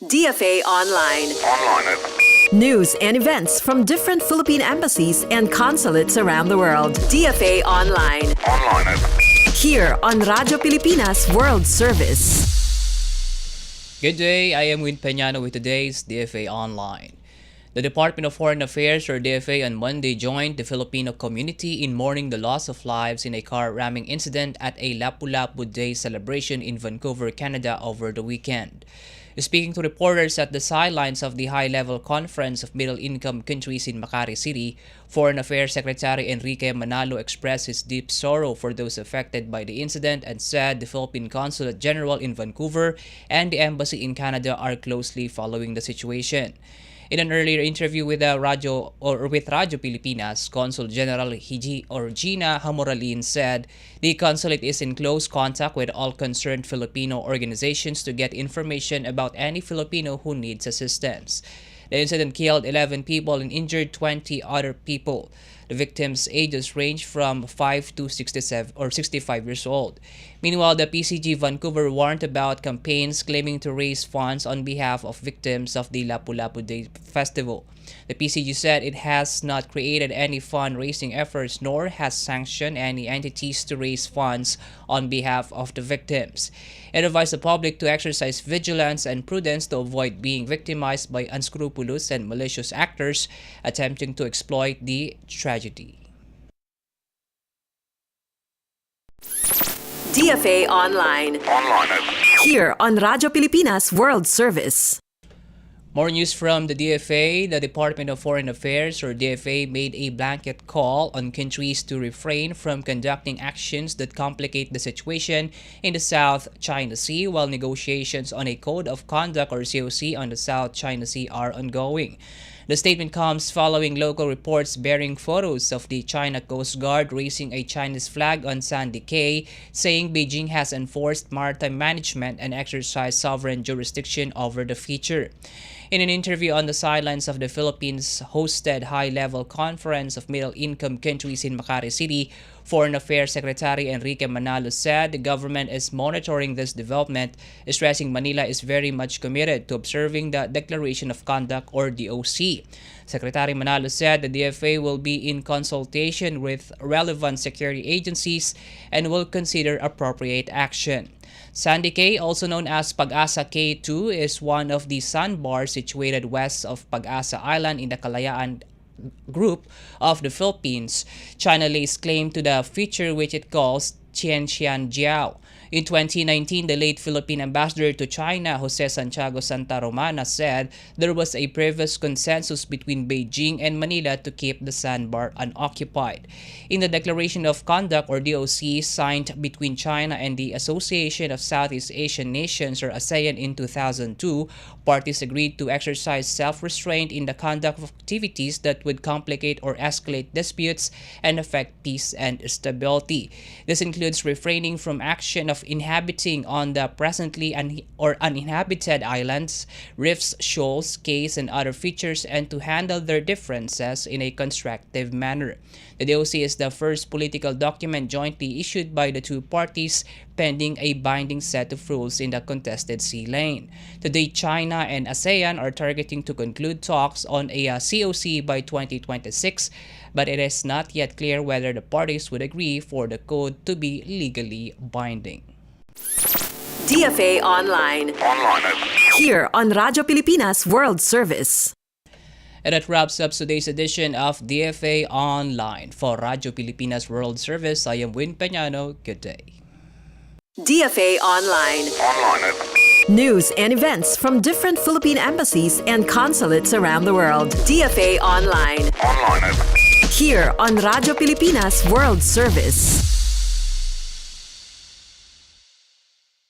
DFA Online. News and events from different Philippine embassies and consulates around the world. DFA Online. Here on Radyo Pilipinas World Service. Good day, I am Win Peñano with today's DFA Online. The Department of Foreign Affairs, or DFA, on Monday joined the Filipino community in mourning the loss of lives in a car ramming incident at a Lapu-Lapu Day celebration in Vancouver, Canada over the weekend. Speaking to reporters at the sidelines of the high-level conference of middle-income countries in Makati City, Foreign Affairs Secretary Enrique Manalo expressed his deep sorrow for those affected by the incident and said the Philippine Consulate General in Vancouver and the Embassy in Canada are closely following the situation. In an earlier interview with Radyo Pilipinas, Consul General Gina Hamoralin said the consulate is in close contact with all concerned Filipino organizations to get information about any Filipino who needs assistance. The incident killed 11 people and injured 20 other people. The victims' ages range from 5 to 67 or 65 years old. Meanwhile, the PCG Vancouver warned about campaigns claiming to raise funds on behalf of victims of the Lapu-Lapu Day Festival. The PCG said it has not created any fundraising efforts nor has sanctioned any entities to raise funds on behalf of the victims. It advised the public to exercise vigilance and prudence to avoid being victimized by unscrupulous and malicious actors attempting to exploit the tragedy. DFA Online. Here on Radyo Pilipinas World Service. More news from the DFA. The Department of Foreign Affairs, or DFA, made a blanket call on countries to refrain from conducting actions that complicate the situation in the South China Sea while negotiations on a Code of Conduct, or COC, on the South China Sea are ongoing. The statement comes following local reports bearing photos of the China Coast Guard raising a Chinese flag on Sandy Cay, saying Beijing has enforced maritime management and exercised sovereign jurisdiction over the feature. In an interview on the sidelines of the Philippines-hosted high-level conference of middle-income countries in Makati City, Foreign Affairs Secretary Enrique Manalo said the government is monitoring this development, stressing Manila is very much committed to observing the Declaration of Conduct, or DOC. Secretary Manalo said the DFA will be in consultation with relevant security agencies and will consider appropriate action. Sandy Cay, also known as Pag-asa K2, is one of the sandbars situated west of Pag-asa Island in the Kalayaan group of the Philippines. China lays claim to the feature, which it calls Tianxianjiao. In 2019, the late Philippine ambassador to China, Jose Santiago Santa Romana, said there was a previous consensus between Beijing and Manila to keep the sandbar unoccupied. In the Declaration of Conduct, or DOC, signed between China and the Association of Southeast Asian Nations, or ASEAN, in 2002, parties agreed to exercise self-restraint in the conduct of activities that would complicate or escalate disputes and affect peace and stability. This includes refraining from action of inhabiting on the presently uninhabited islands, reefs, shoals, cays, and other features, and to handle their differences in a constructive manner. The DOC is the first political document jointly issued by the two parties, pending a binding set of rules in the contested sea lane. Today, China and ASEAN are targeting to conclude talks on a COC by 2026, but it is not yet clear whether the parties would agree for the code to be legally binding. DFA Online. Here on Radyo Pilipinas World Service. And that wraps up today's edition of DFA Online. For Radyo Pilipinas World Service, I am Win Peñano. Good day. DFA Online. News and events from different Philippine embassies and consulates around the world. DFA Online. Here on Radyo Pilipinas World Service.